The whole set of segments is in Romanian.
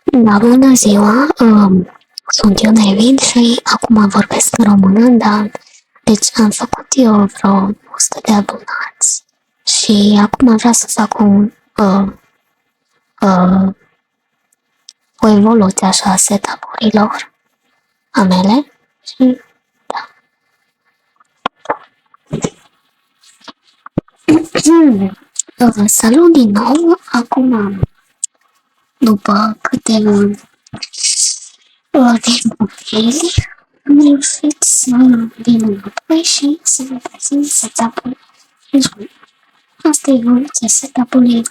Da, bună ziua! Sunt eu, David, și acum vorbesc în română, dar deci am făcut eu vreo 100 de abonați și acum vreau să fac o evoluție așa a setup-urilor a mele și da. Salut din nou! Acum, după câteva din am reușit să vin înapoi și să vă prezint setup-ul. Asta e evoluția setup-ului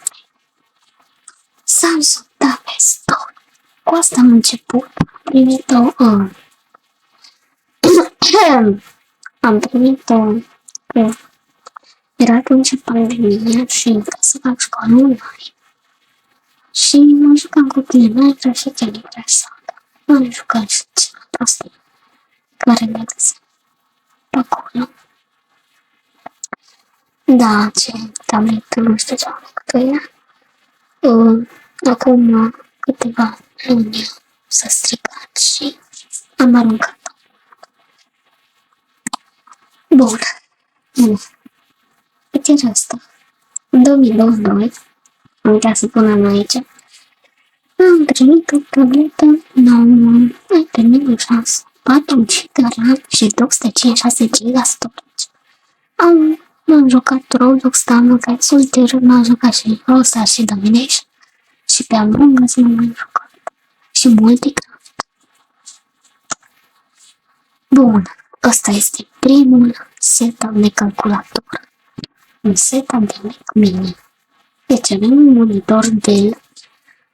Samsung Tab S2. Cu asta am început. Am primit-o că era atunci pandemia și ca să fac școală online. Și mă jucam cu Minecraft și Candy Crush Saga. M-am jucat și ceva prostii care le găsesc pe acolo. Da, ce tabletă, nu știu ce am făcut ea. Acum câteva luni s-a stricat și am aruncat-o. Bun. Cât era asta? În 2022, am uitat să punem aici, am primit o tabletă nouă, am primit un 4 GB RAM și 256 GB storage. M-am jucat Roblox, dar am jucat Solitaire, m-am jucat și Rosa și Domination și pe Among Us m-am mai jucat și Multicraft. Bun, ăsta este primul setup de calculator, un setup de Mac Mini. Deci avem un monitor Dell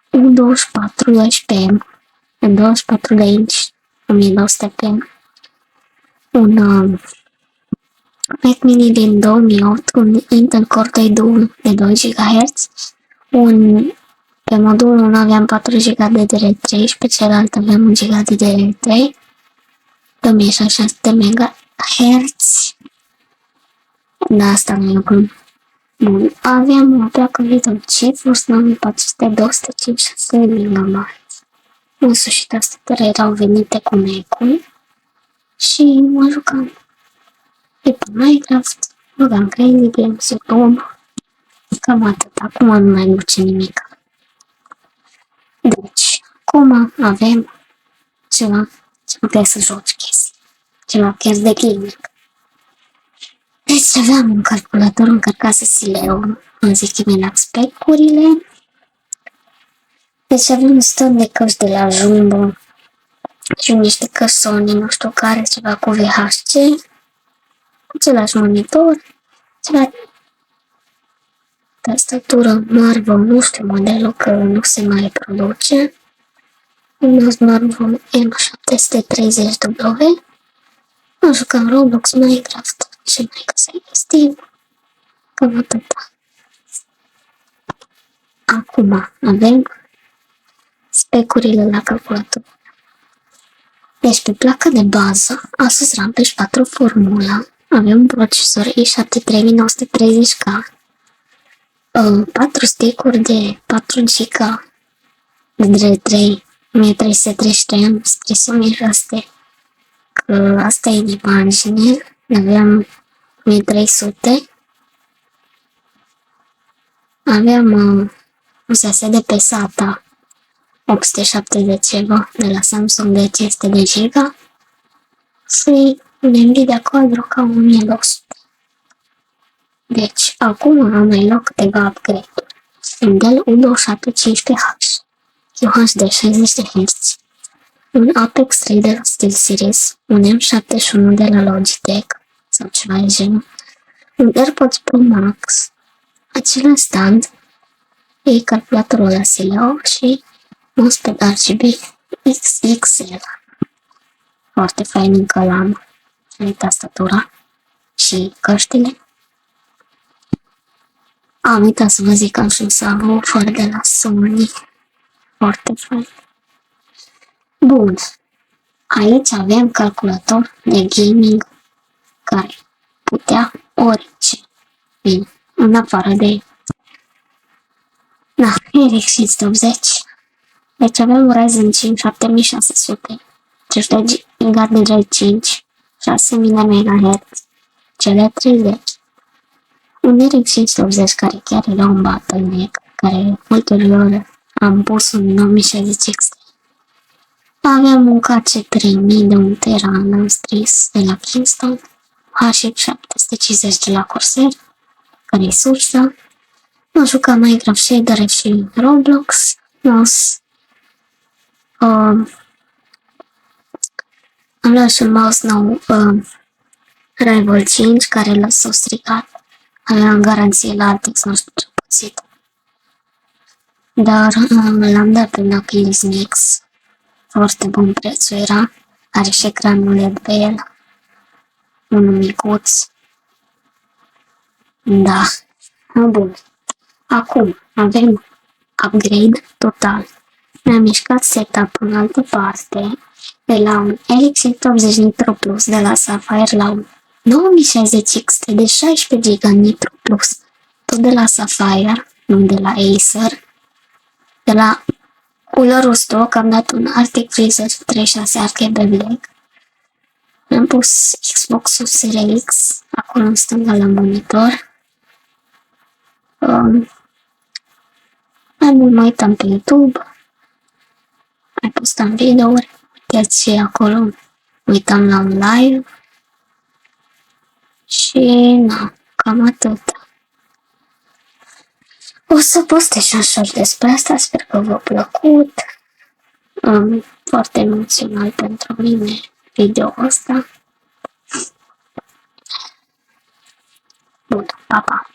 U24 12M, în 24 de inch, 1200p, un Mac Mini din 2008, un Intel Core 2 Duo de 2 GHz, pe modulul 1 aveam 4 GB de DDR3 și pe celălalt aveam 1 GB de DDR3, 2600 MHz. Da, asta nu e lucru. Bun, aveam o placă video GeForce 9400 256 MB. Însuși tastatele erau venite cu Mac-ul și mă jucam pe Minecraft, băgam Crazy Games, YouTube, cam atât. Acum nu mai duce nimic. Deci, acum avem ceva ce puteai să joci chestii, ceva chiar de gaming. Deci aveam un calculator încărcat SSL-ul, îmi zic că mi-a spec-urile. Deci aveam un stand de căști de la Jumbo și niște căști Sony, nu știu care, ceva cu VHC, același monitor, ceva tastatură Marvel, nu știu modelul că nu se mai produce, un Marvel M730W, mă jucam Roblox, Minecraft și mai găseai Steam, cam atâta. Acum avem specurile la calculator. Deci pe placa de bază, Asus Rampage 4 Formula, avem un procesor i7-3930K, 4 stick-uri de 4 GB de DDR3, 1333, am scris 1600, că asta e de imagine, aveam 1300, aveam un SSD pe SATA 870 ceva de la Samsung de 500 de GB și un Nvidia Quadro ca 1200. Deci, acum am mai luat câteva upgrade-uri. Un Dell U2715H, UHD 60 de Hz, un Apex 3 de la SteelSeries, un M71 de la Logitech sau ceva de genul, un AirPods Pro Max, același stand, e calculatorul la SLO și mousepad RGB XXL. Foarte fain încă l-am și tastatura și căștile. Am uitat să vă zic că am și un subwoofer de la Sony. Foarte fain. Bun. Aici avem calculator de gaming care putea orice. Bine, în afară de RX 580 Deci avem un Ryzen 5 7600, 5 GDDR5, 6000 MHz, cele 30. Un RX 580 care chiar era un bottleneck, care ulterior am pus un 9060 XT. Avem un KC3000 de 1 tera am scris de la Kingston, HX750 de la Corsair, care e sursa. Am jucat Minecraft Shader și Roblox. Am luat și un mouse nou, Rival 5, care l-a stricat. Aveam garanție la Altex, nu știu ce pățit. Dar l-am dat pe Knuckles Mix. Foarte bun prețul era. Are și ecranul LED pe el. Unul micuț. Da. Bun. Acum avem upgrade total. Mi-am mișcat setup-ul în altă parte. De la un RX 80 Nitro Plus de la Sapphire la un 9060 XT de 16 GB Nitro Plus. Tot de la Sapphire, nu de la Acer. De la culerul stock am dat un Arctic Freezer 36 RGB Black. Am pus Xbox-ul Series X, acolo în stânga la monitor. Mai mult mă uitam pe YouTube. Mai postam videouri. Uitați și acolo. Uitam la un live. Și na, cam atât. O să postez și un short despre asta, sper că v-a plăcut. Foarte emoțional pentru mine video ăsta. Bun, pa, pa!